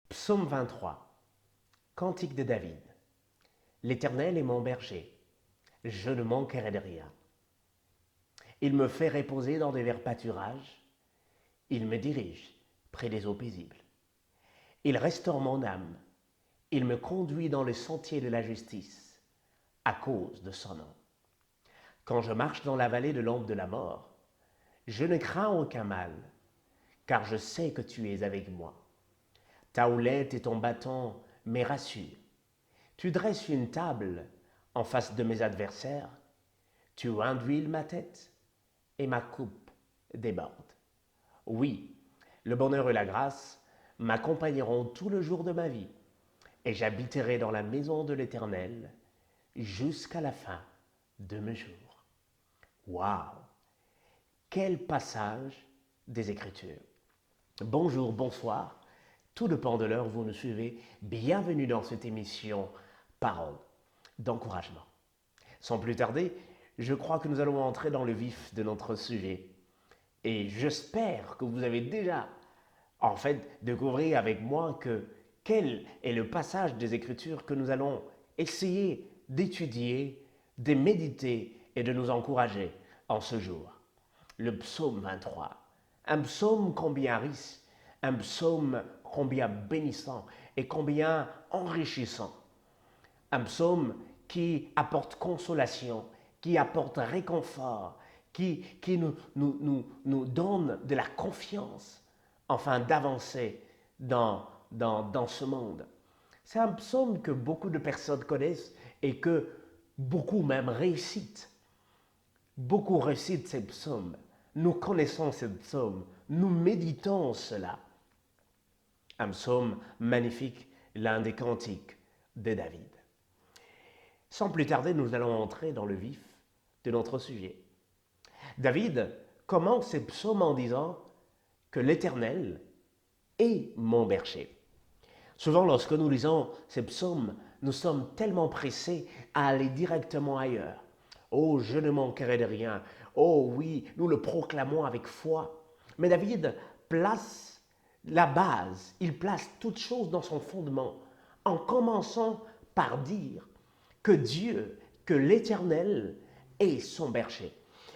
Psaume 23, Cantique de David. L'Éternel est mon berger, je ne manquerai de rien. Il me fait reposer dans de verts pâturages, il me dirige près des eaux paisibles. Il restaure mon âme, il me conduit dans le sentier de la justice, à cause de son nom. Quand je marche dans la vallée de l'ombre de la mort, je ne crains aucun mal, car je sais que tu es avec moi. Ta houlette et ton bâton me rassurent. Tu dresses une table en face de mes adversaires, tu induis ma tête et ma coupe déborde. Oui, le bonheur et la grâce m'accompagneront tout le jour de ma vie, et j'habiterai dans la maison de l'Éternel jusqu'à la fin de mes jours. Waouh! Quel passage des Écritures! Bonjour, bonsoir, tout dépend de l'heure où vous nous suivez. Bienvenue dans cette émission Parole d'encouragement. Sans plus tarder, je crois que nous allons entrer dans le vif de notre sujet. Et j'espère que vous avez déjà, découvert avec moi quel est le passage des Écritures que nous allons essayer d'étudier, de méditer et de nous encourager en ce jour. Le psaume 23. Un psaume combien riche, un psaume combien bénissant et combien enrichissant. Un psaume qui apporte consolation, qui apporte réconfort, qui nous donne de la confiance, afin d'avancer dans ce monde. C'est un psaume que beaucoup de personnes connaissent et que beaucoup même récitent. Beaucoup récitent ces psaumes. Nous connaissons ces psaumes, nous méditons cela. Un psaume magnifique, l'un des cantiques de David. Sans plus tarder, nous allons entrer dans le vif de notre sujet. David commence ses psaumes en disant que l'Éternel est mon berger. Souvent, lorsque nous lisons ces psaumes, nous sommes tellement pressés à aller directement ailleurs. Oh, je ne manquerai de rien. Oh oui, nous le proclamons avec foi. Mais David place la base, il place toute chose dans son fondement, en commençant par dire que Dieu, que l'Éternel est son berger.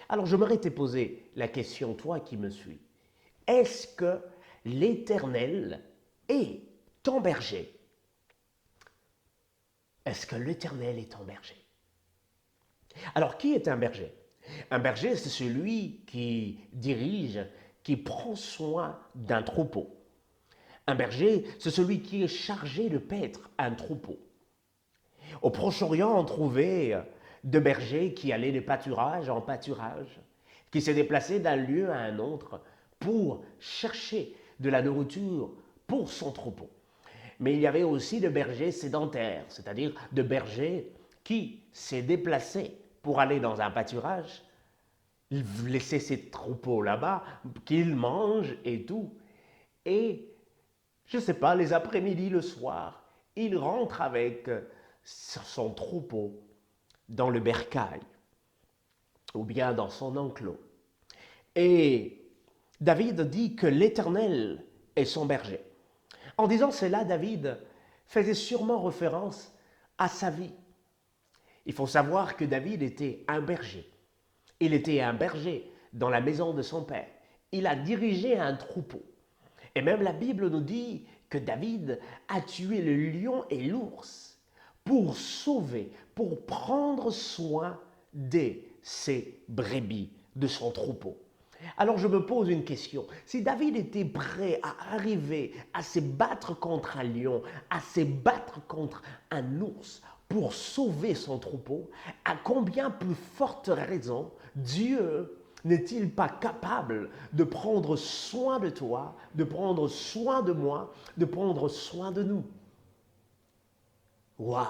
Alors j'aimerais te poser la question, toi qui me suis. Est-ce que l'Éternel est ton berger? Est-ce que l'Éternel est ton berger? Alors, qui est un berger? Un berger, c'est celui qui dirige, qui prend soin d'un troupeau. Un berger, c'est celui qui est chargé de paître un troupeau. Au Proche-Orient, on trouvait de bergers qui allaient de pâturage en pâturage, qui se déplaçaient d'un lieu à un autre pour chercher de la nourriture pour son troupeau. Mais il y avait aussi de bergers sédentaires, c'est-à-dire de bergers qui s'est déplacé pour aller dans un pâturage, laisser ses troupeaux là-bas, qu'ils mangent et tout. Et, je ne sais pas, les après-midi, le soir, il rentre avec son troupeau dans le bercail ou bien dans son enclos. Et David dit que l'Éternel est son berger. En disant cela, David faisait sûrement référence à sa vie. Il faut savoir que David était un berger. Il était un berger dans la maison de son père. Il a dirigé un troupeau. Et même la Bible nous dit que David a tué le lion et l'ours pour sauver, pour prendre soin de ses brebis, de son troupeau. Alors je me pose une question. Si David était prêt à arriver à se battre contre un lion, à se battre contre un ours pour sauver son troupeau, à combien plus forte raison Dieu n'est-il pas capable de prendre soin de toi, de prendre soin de moi, de prendre soin de nous? Waouh!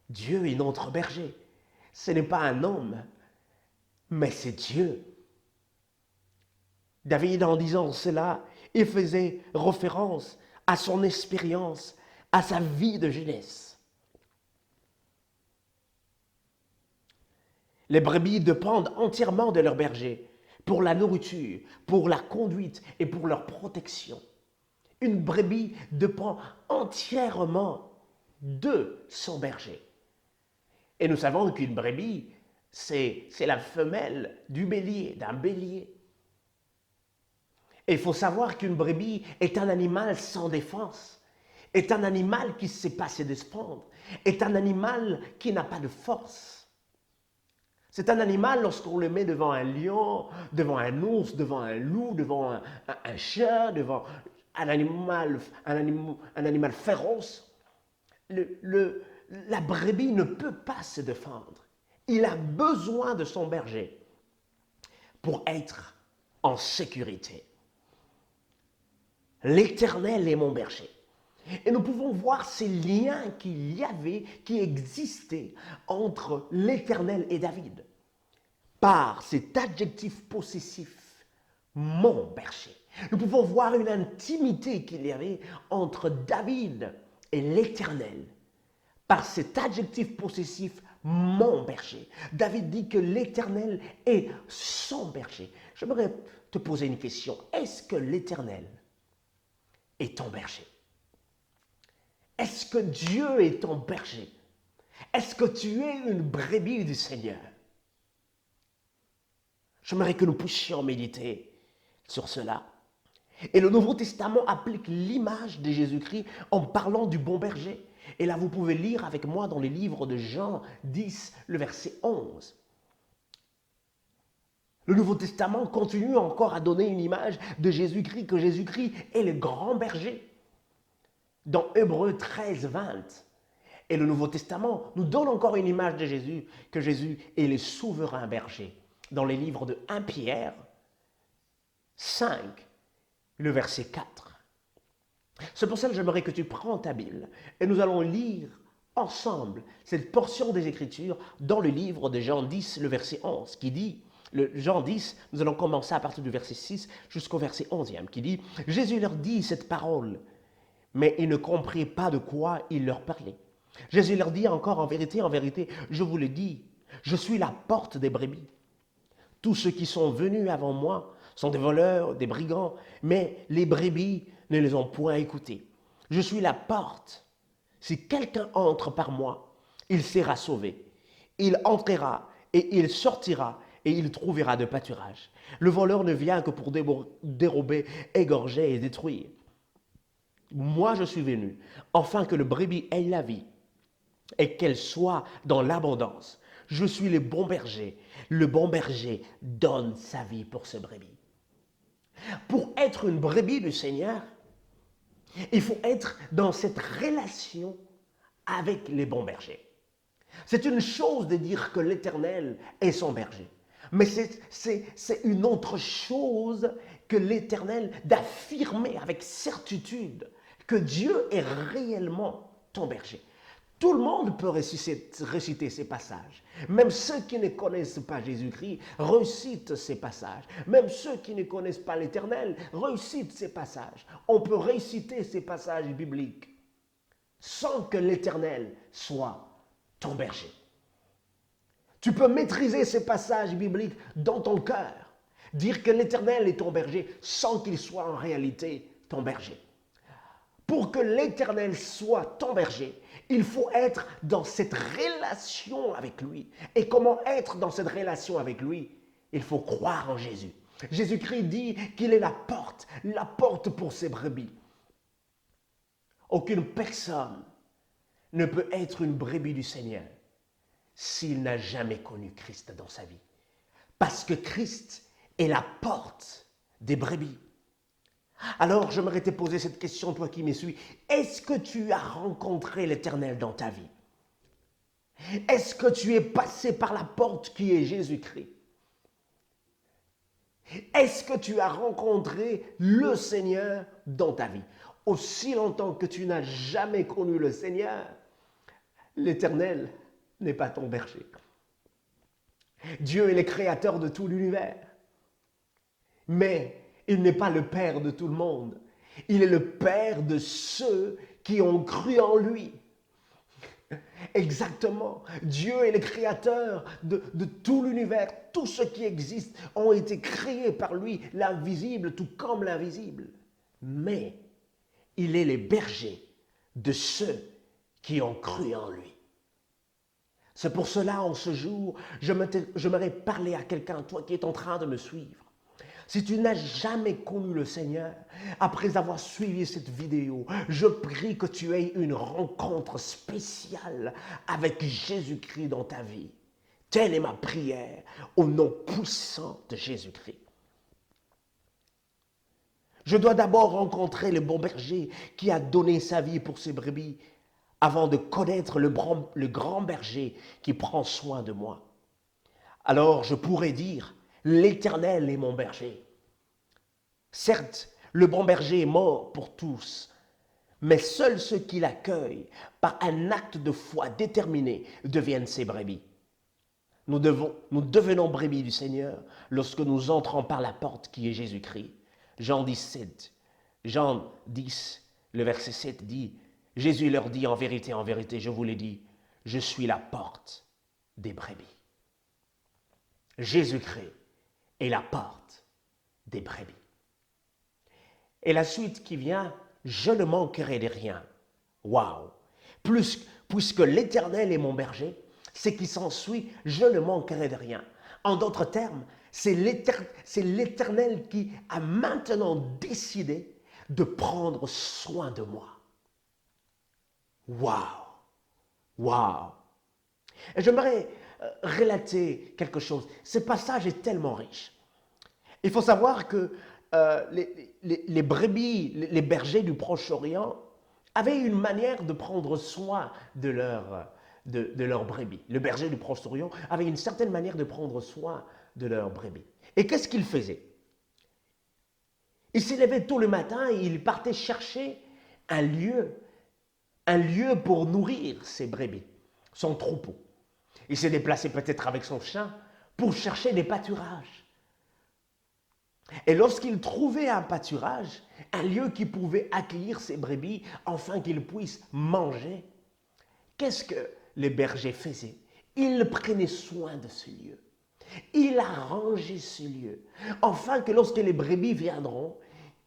Dieu est notre berger. Ce n'est pas un homme, mais c'est Dieu. David, en disant cela, il faisait référence à son expérience, à sa vie de jeunesse. Les brebis dépendent entièrement de leur berger pour la nourriture, pour la conduite et pour leur protection. Une brebis dépend entièrement de son berger. Et nous savons qu'une brebis, c'est la femelle du bélier, d'un bélier. Et il faut savoir qu'une brebis est un animal sans défense, est un animal qui ne sait pas se défendre, est un animal qui n'a pas de force. C'est un animal, lorsqu'on le met devant un lion, devant un ours, devant un loup, devant un chien, devant un animal féroce, la brebis ne peut pas se défendre. Il a besoin de son berger pour être en sécurité. L'Éternel est mon berger. Et nous pouvons voir ces liens qu'il y avait, qui existaient entre l'Éternel et David. Par cet adjectif possessif, mon berger. Nous pouvons voir une intimité qu'il y avait entre David et l'Éternel. Par cet adjectif possessif, mon berger. David dit que l'Éternel est son berger. J'aimerais te poser une question. Est-ce que l'Éternel est ton berger? Est-ce que Dieu est ton berger? Est-ce que tu es une brebis du Seigneur? J'aimerais que nous puissions méditer sur cela. Et le Nouveau Testament applique l'image de Jésus-Christ en parlant du bon berger. Et là, vous pouvez lire avec moi dans les livres de Jean 10, le verset 11. Le Nouveau Testament continue encore à donner une image de Jésus-Christ, que Jésus-Christ est le grand berger. Dans Hébreux 13, 20. Et le Nouveau Testament nous donne encore une image de Jésus, que Jésus est le souverain berger. Dans les livres de 1 Pierre 5, le verset 4. C'est pour ça que j'aimerais que tu prends ta Bible et nous allons lire ensemble cette portion des Écritures dans le livre de Jean 10, le verset 11, qui dit, Jean 10, nous allons commencer à partir du verset 6 jusqu'au verset 11e, qui dit « Jésus leur dit cette parole, mais ils ne comprirent pas de quoi il leur parlait. Jésus leur dit encore en vérité, je vous le dis, je suis la porte des brebis. Tous ceux qui sont venus avant moi sont des voleurs, des brigands, mais les brebis ne les ont point écoutés. Je suis la porte. Si quelqu'un entre par moi, il sera sauvé. Il entrera et il sortira et il trouvera de pâturage. Le voleur ne vient que pour dérober, égorger et détruire. Moi, je suis venu, afin que le brebis ait la vie et qu'elle soit dans l'abondance. Je suis le bon berger. Le bon berger donne sa vie pour ce brebis. Pour être une brebis du Seigneur, il faut être dans cette relation avec les bons bergers. C'est une chose de dire que l'Éternel est son berger. Mais c'est une autre chose que l'Éternel d'affirmer avec certitude que Dieu est réellement ton berger. Tout le monde peut réciter ces passages. Même ceux qui ne connaissent pas Jésus-Christ récitent ces passages. Même ceux qui ne connaissent pas l'Éternel récitent ces passages. On peut réciter ces passages bibliques sans que l'Éternel soit ton berger. Tu peux maîtriser ces passages bibliques dans ton cœur. Dire que l'Éternel est ton berger sans qu'il soit en réalité ton berger. Pour que l'Éternel soit ton berger, il faut être dans cette relation avec lui. Et comment être dans cette relation avec lui? Il faut croire en Jésus. Jésus-Christ dit qu'il est la porte pour ses brebis. Aucune personne ne peut être une brebis du Seigneur s'il n'a jamais connu Christ dans sa vie. Parce que Christ est la porte des brebis. Alors, j'aimerais te poser cette question, toi qui me suis. Est-ce que tu as rencontré l'Éternel dans ta vie? Est-ce que tu es passé par la porte qui est Jésus-Christ? Est-ce que tu as rencontré le Seigneur dans ta vie? Aussi longtemps que tu n'as jamais connu le Seigneur, l'Éternel n'est pas ton berger. Dieu est le créateur de tout l'univers. Mais il n'est pas le Père de tout le monde. Il est le Père de ceux qui ont cru en lui. Exactement. Dieu est le créateur de tout l'univers. Tout ce qui existe ont été créés par lui, l'invisible tout comme l'invisible. Mais il est le berger de ceux qui ont cru en lui. C'est pour cela, en ce jour, j'aimerais parler à quelqu'un, toi qui es en train de me suivre. Si tu n'as jamais connu le Seigneur, après avoir suivi cette vidéo, je prie que tu aies une rencontre spéciale avec Jésus-Christ dans ta vie. Telle est ma prière au nom puissant de Jésus-Christ. Je dois d'abord rencontrer le bon berger qui a donné sa vie pour ses brebis avant de connaître le grand berger qui prend soin de moi. Alors je pourrais dire, l'Éternel est mon berger. Certes, le bon berger est mort pour tous, mais seuls ceux qui l'accueillent par un acte de foi déterminé deviennent ses brebis. Nous devenons brebis du Seigneur lorsque nous entrons par la porte qui est Jésus-Christ. Jean 10, le verset 7 dit, Jésus leur dit, en vérité, je vous l'ai dit, je suis la porte des brebis. Jésus-Christ est la porte des brebis. Et la suite qui vient, je ne manquerai de rien. Waouh! Puisque l'Éternel est mon berger, ce qui s'ensuit, je ne manquerai de rien. En d'autres termes, c'est l'Éternel qui a maintenant décidé de prendre soin de moi. Waouh! Waouh! Et j'aimerais relater quelque chose. Ce passage est tellement riche. Il faut savoir que les brebis, les bergers du Proche-Orient avaient une manière de prendre soin de leurs brebis. Le berger du Proche-Orient avait une certaine manière de prendre soin de leurs brebis. Et qu'est-ce qu'il faisait? Il s'élevait tôt le matin et il partait chercher un lieu pour nourrir ses brebis, son troupeau. Il s'est déplacé peut-être avec son chien pour chercher des pâturages. Et lorsqu'il trouvait un pâturage, un lieu qui pouvait accueillir ses brebis afin qu'ils puissent manger, qu'est-ce que les bergers faisaient? Ils prenaient soin de ce lieu. Il arrangeait ce lieu, afin que lorsque les brebis viendront,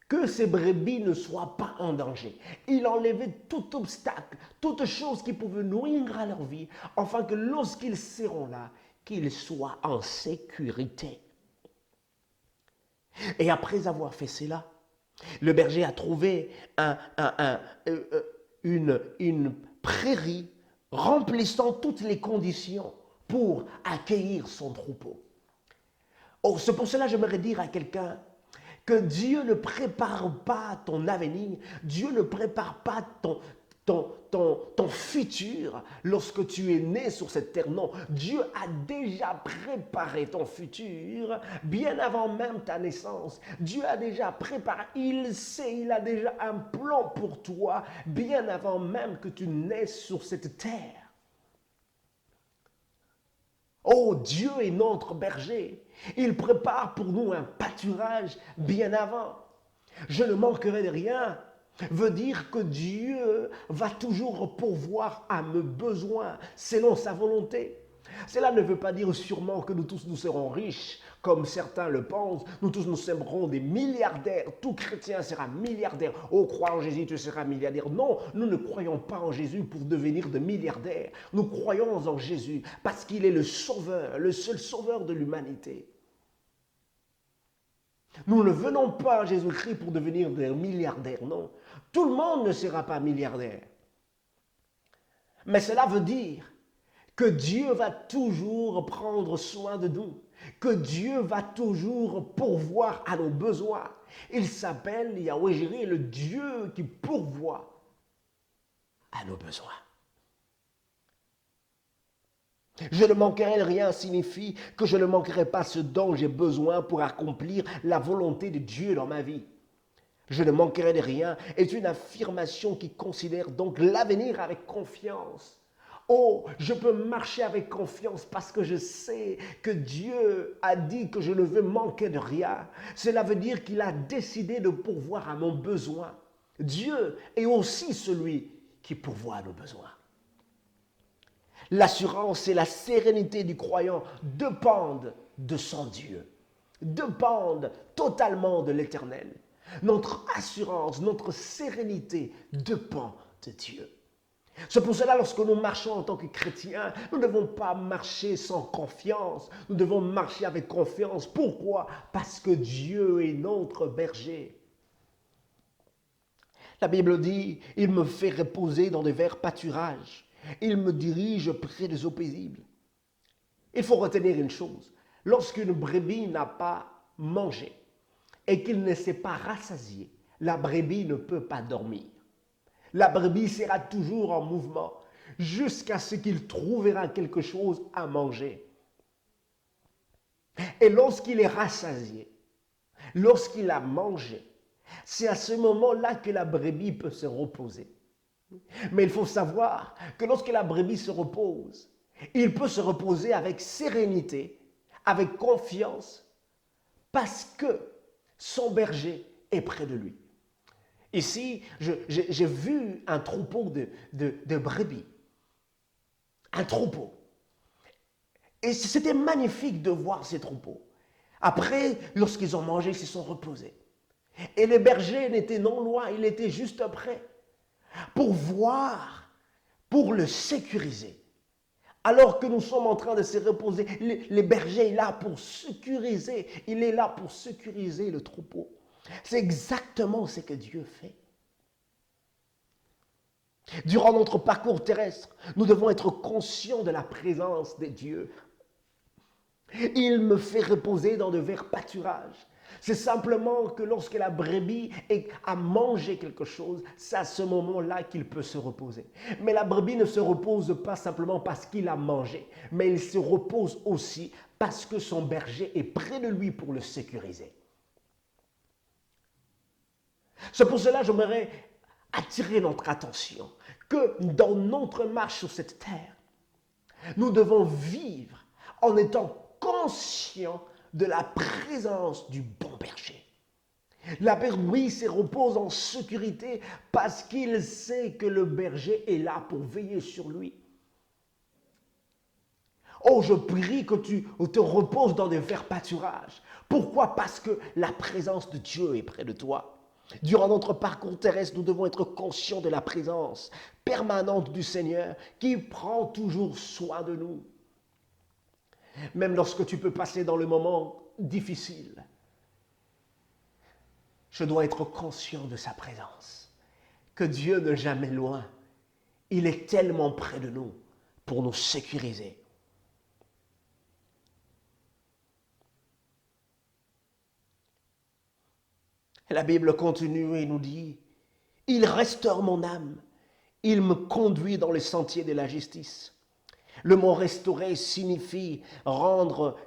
que ces brebis ne soient pas en danger. Il enlevait tout obstacle, toute chose qui pouvait nuire à leur vie, afin que lorsqu'ils seront là, qu'ils soient en sécurité. Et après avoir fait cela, le berger a trouvé une prairie remplissant toutes les conditions pour accueillir son troupeau. Oh, c'est pour cela que j'aimerais dire à quelqu'un que Dieu ne prépare pas ton avenir, Dieu ne prépare pas ton futur lorsque tu es né sur cette terre. Non, Dieu a déjà préparé ton futur bien avant même ta naissance. Dieu a déjà préparé, il sait, il a déjà un plan pour toi bien avant même que tu naisses sur cette terre. Oh, Dieu est notre berger. Il prépare pour nous un pâturage bien avant. Je ne manquerai de rien veut dire que Dieu va toujours pourvoir à mes besoins selon sa volonté. Cela ne veut pas dire sûrement que nous tous nous serons riches, comme certains le pensent. Nous tous nous serons des milliardaires. Tout chrétien sera milliardaire. Oh, crois en Jésus, tu seras milliardaire. Non, nous ne croyons pas en Jésus pour devenir de milliardaires. Nous croyons en Jésus parce qu'il est le sauveur, le seul sauveur de l'humanité. Nous ne venons pas à Jésus-Christ pour devenir des milliardaires, non. Tout le monde ne sera pas milliardaire. Mais cela veut dire que Dieu va toujours prendre soin de nous, que Dieu va toujours pourvoir à nos besoins. Il s'appelle Yahweh Jireh, le Dieu qui pourvoit à nos besoins. Je ne manquerai de rien signifie que je ne manquerai pas ce dont j'ai besoin pour accomplir la volonté de Dieu dans ma vie. Je ne manquerai de rien est une affirmation qui considère donc l'avenir avec confiance. Oh, je peux marcher avec confiance parce que je sais que Dieu a dit que je ne veux manquer de rien. Cela veut dire qu'il a décidé de pourvoir à mon besoin. Dieu est aussi celui qui pourvoit à nos besoins. L'assurance et la sérénité du croyant dépendent de son Dieu, dépendent totalement de l'Éternel. Notre assurance, notre sérénité dépend de Dieu. C'est pour cela, lorsque nous marchons en tant que chrétiens, nous ne devons pas marcher sans confiance. Nous devons marcher avec confiance. Pourquoi? Parce que Dieu est notre berger. La Bible dit, il me fait reposer dans des verts pâturages. Il me dirige près des eaux paisibles. Il faut retenir une chose. Lorsqu'une brebis n'a pas mangé et qu'il ne s'est pas rassasié, la brebis ne peut pas dormir. La brebis sera toujours en mouvement jusqu'à ce qu'il trouvera quelque chose à manger. Et lorsqu'il est rassasié, lorsqu'il a mangé, c'est à ce moment-là que la brebis peut se reposer. Mais il faut savoir que lorsque la brebis se repose, il peut se reposer avec sérénité, avec confiance, parce que son berger est près de lui. Ici, j'ai vu un troupeau de brebis. Un troupeau. Et c'était magnifique de voir ces troupeaux. Après, lorsqu'ils ont mangé, ils se sont reposés. Et le berger n'était non loin, il était juste près. Pour voir, pour le sécuriser. Alors que nous sommes en train de se reposer, le berger est là pour sécuriser. Il est là pour sécuriser le troupeau. C'est exactement ce que Dieu fait. Durant notre parcours terrestre, nous devons être conscients de la présence de Dieu. Il me fait reposer dans de verts pâturages. C'est simplement que lorsque la brebis a mangé quelque chose, c'est à ce moment-là qu'il peut se reposer. Mais la brebis ne se repose pas simplement parce qu'il a mangé, mais il se repose aussi parce que son berger est près de lui pour le sécuriser. C'est pour cela que j'aimerais attirer notre attention que dans notre marche sur cette terre, nous devons vivre en étant conscients de la présence du bon berger. La brebis se repose en sécurité parce qu'il sait que le berger est là pour veiller sur lui. Oh, je prie que tu te reposes dans des verts pâturages. Pourquoi? Parce que la présence de Dieu est près de toi. Durant notre parcours terrestre, nous devons être conscients de la présence permanente du Seigneur qui prend toujours soin de nous. Même lorsque tu peux passer dans le moment difficile, je dois être conscient de sa présence. Que Dieu n'est jamais loin. Il est tellement près de nous pour nous sécuriser. La Bible continue et nous dit, « Il restaure mon âme, il me conduit dans les sentiers de la justice. » Le mot restaurer signifie rendre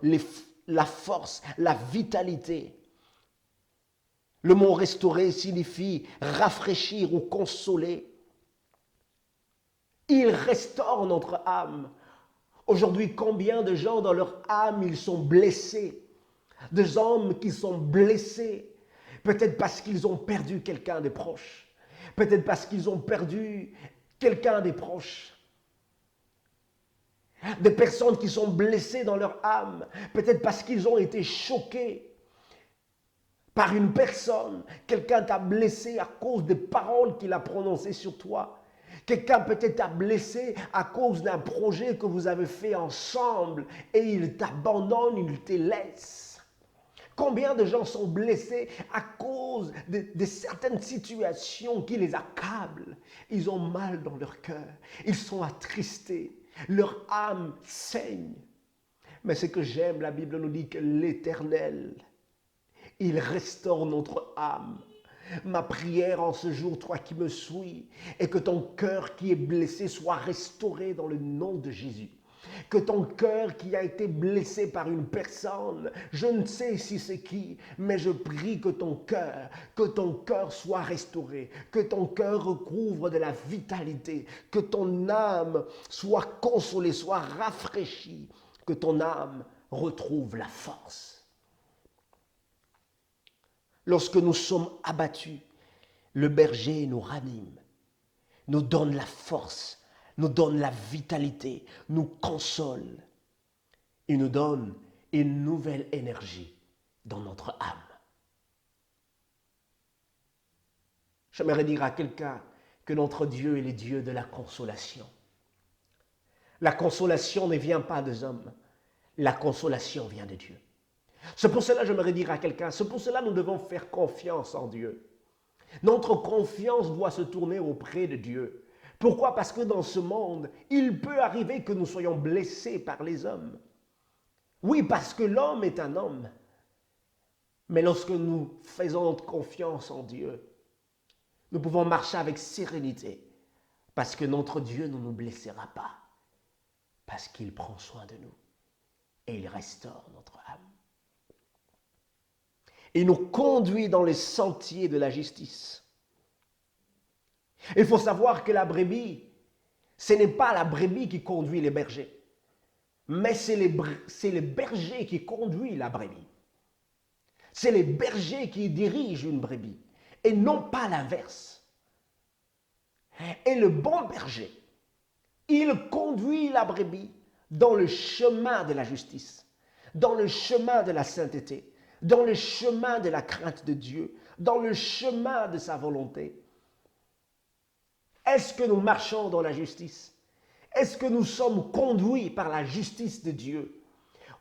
la force, la vitalité. Le mot restaurer signifie rafraîchir ou consoler. Il restaure notre âme. Aujourd'hui, combien de gens dans leur âme, ils sont blessés. Des hommes qui sont blessés. Peut-être parce qu'ils ont perdu quelqu'un de proche. Peut-être parce qu'ils ont perdu quelqu'un des proches. Des personnes qui sont blessées dans leur âme. Peut-être parce qu'ils ont été choqués par une personne. Quelqu'un t'a blessé à cause des paroles qu'il a prononcées sur toi. Quelqu'un peut-être t'a blessé à cause d'un projet que vous avez fait ensemble et il t'abandonne, il te laisse. Combien de gens sont blessés à cause de certaines situations qui les accablent? Ils ont mal dans leur cœur, ils sont attristés, leur âme saigne. Mais ce que j'aime, la Bible nous dit que l'Éternel, il restaure notre âme. Ma prière en ce jour, toi qui me suis, est que ton cœur qui est blessé soit restauré dans le nom de Jésus. Que ton cœur qui a été blessé par une personne, je ne sais si c'est qui, mais je prie que ton cœur soit restauré, que ton cœur recouvre de la vitalité, que ton âme soit consolée, soit rafraîchie, que ton âme retrouve la force. Lorsque nous sommes abattus, le berger nous ranime, nous donne la force, nous donne la vitalité, nous console. Il nous donne une nouvelle énergie dans notre âme. J'aimerais dire à quelqu'un que notre Dieu est le Dieu de la consolation. La consolation ne vient pas des hommes, la consolation vient de Dieu. C'est pour cela que j'aimerais dire à quelqu'un, c'est pour cela que nous devons faire confiance en Dieu. Notre confiance doit se tourner auprès de Dieu. Pourquoi? Parce que dans ce monde, il peut arriver que nous soyons blessés par les hommes. Oui, parce que l'homme est un homme. Mais lorsque nous faisons confiance en Dieu, nous pouvons marcher avec sérénité. Parce que notre Dieu ne nous blessera pas. Parce qu'il prend soin de nous. Et il restaure notre âme. Il nous conduit dans les sentiers de la justice. Il faut savoir que la brebis, ce n'est pas la brebis qui conduit les bergers, mais c'est les bergers qui conduisent la brebis. C'est les bergers qui dirigent une brebis, et non pas l'inverse. Et le bon berger, il conduit la brebis dans le chemin de la justice, dans le chemin de la sainteté, dans le chemin de la crainte de Dieu, dans le chemin de sa volonté. Est-ce que nous marchons dans la justice? Est-ce que nous sommes conduits par la justice de Dieu?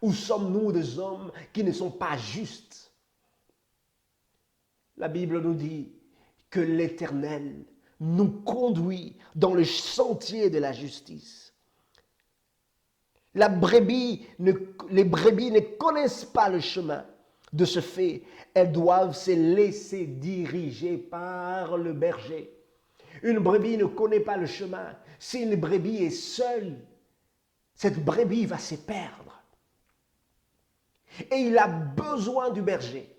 Ou sommes-nous des hommes qui ne sont pas justes? La Bible nous dit que l'Éternel nous conduit dans le sentier de la justice. Les brebis ne connaissent pas le chemin. De ce fait, elles doivent se laisser diriger par le berger. Une brebis ne connaît pas le chemin. Si une brebis est seule, cette brebis va se perdre. Et il a besoin du berger,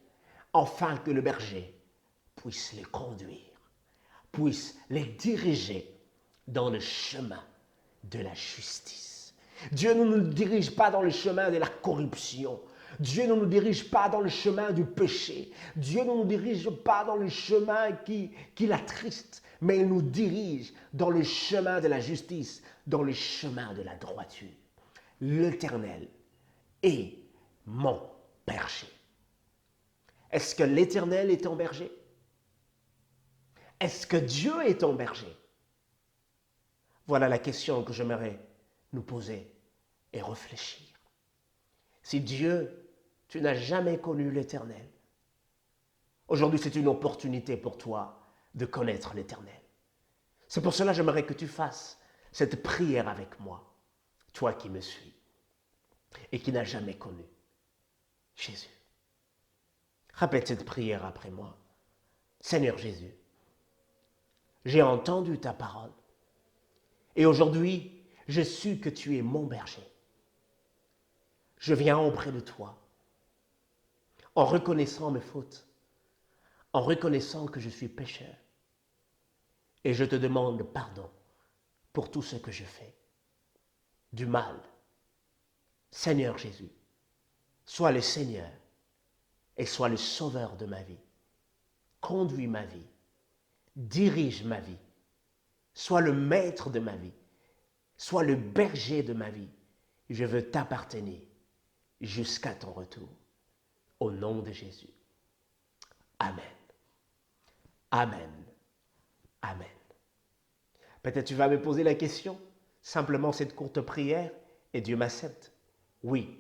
afin que le berger puisse les conduire, puisse les diriger dans le chemin de la justice. Dieu ne nous dirige pas dans le chemin de la corruption. Dieu ne nous dirige pas dans le chemin du péché. Dieu ne nous dirige pas dans le chemin qui l'attriste, mais il nous dirige dans le chemin de la justice, dans le chemin de la droiture. L'Éternel est mon berger. Est-ce que l'Éternel est ton berger? Est-ce que Dieu est ton berger? Voilà la question que j'aimerais nous poser et réfléchir. Si Dieu, tu n'as jamais connu l'Éternel, aujourd'hui c'est une opportunité pour toi de connaître l'Éternel. C'est pour cela que j'aimerais que tu fasses cette prière avec moi, toi qui me suis et qui n'as jamais connu Jésus. Répète cette prière après moi. Seigneur Jésus, j'ai entendu ta parole et aujourd'hui, je suis que tu es mon berger. Je viens auprès de toi en reconnaissant mes fautes, en reconnaissant que je suis pécheur. Et je te demande pardon pour tout ce que je fais, du mal. Seigneur Jésus, sois le Seigneur et sois le sauveur de ma vie. Conduis ma vie, dirige ma vie, sois le maître de ma vie, sois le berger de ma vie. Je veux t'appartenir jusqu'à ton retour. Au nom de Jésus. Amen. Amen. Amen. Peut-être tu vas me poser la question, simplement cette courte prière, et Dieu m'accepte. Oui,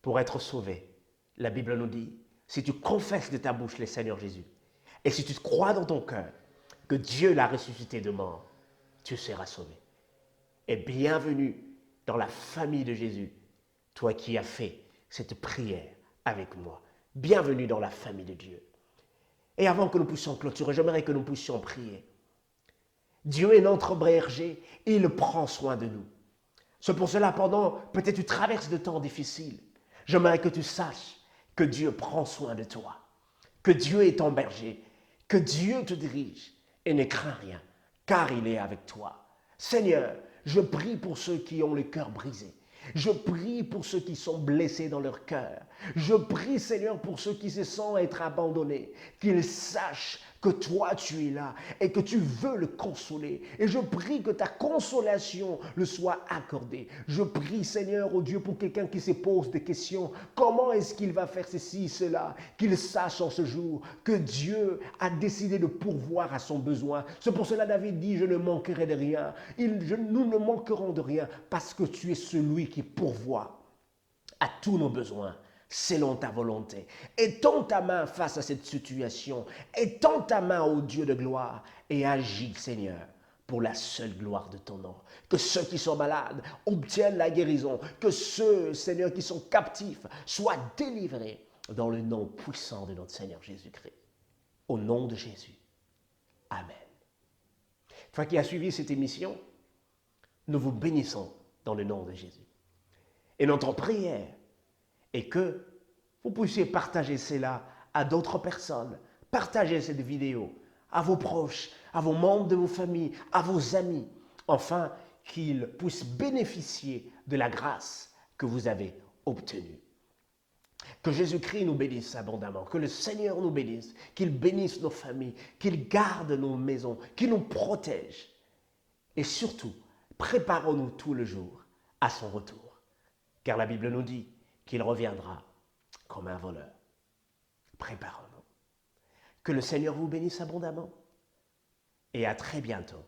pour être sauvé, la Bible nous dit, si tu confesses de ta bouche le Seigneur Jésus, et si tu crois dans ton cœur que Dieu l'a ressuscité de mort, tu seras sauvé. Et bienvenue dans la famille de Jésus, toi qui as fait cette prière avec moi. Bienvenue dans la famille de Dieu. Et avant que nous puissions clôturer, j'aimerais que nous puissions prier. Dieu est notre berger, il prend soin de nous. C'est pour cela, pendant, peut-être tu traverses de temps difficiles, j'aimerais que tu saches que Dieu prend soin de toi, que Dieu est ton berger, que Dieu te dirige et ne crains rien, car il est avec toi. Seigneur, je prie pour ceux qui ont le cœur brisé. Je prie pour ceux qui sont blessés dans leur cœur. Je prie, Seigneur, pour ceux qui se sentent être abandonnés, qu'ils sachent que toi tu es là et que tu veux le consoler. Et je prie que ta consolation le soit accordée. Je prie, Seigneur, oh Dieu, pour quelqu'un qui se pose des questions. Comment est-ce qu'il va faire ceci, cela? Qu'il sache en ce jour que Dieu a décidé de pourvoir à son besoin. C'est pour cela David dit, je ne manquerai de rien. Nous ne manquerons de rien parce que tu es celui qui pourvoit à tous nos besoins selon ta volonté. Étends ta main face à cette situation. Étends ta main au Dieu de gloire et agis, Seigneur, pour la seule gloire de ton nom. Que ceux qui sont malades obtiennent la guérison. Que ceux, Seigneur, qui sont captifs soient délivrés dans le nom puissant de notre Seigneur Jésus-Christ. Au nom de Jésus. Amen. Toi qui as suivi cette émission, nous vous bénissons dans le nom de Jésus. Et notre prière est que vous puissiez partager cela à d'autres personnes. Partagez cette vidéo à vos proches, à vos membres de vos familles, à vos amis, afin qu'ils puissent bénéficier de la grâce que vous avez obtenue. Que Jésus-Christ nous bénisse abondamment, que le Seigneur nous bénisse, qu'il bénisse nos familles, qu'il garde nos maisons, qu'il nous protège. Et surtout, préparons-nous tout le jour à son retour. Car la Bible nous dit qu'il reviendra comme un voleur. Préparons-nous. Que le Seigneur vous bénisse abondamment et à très bientôt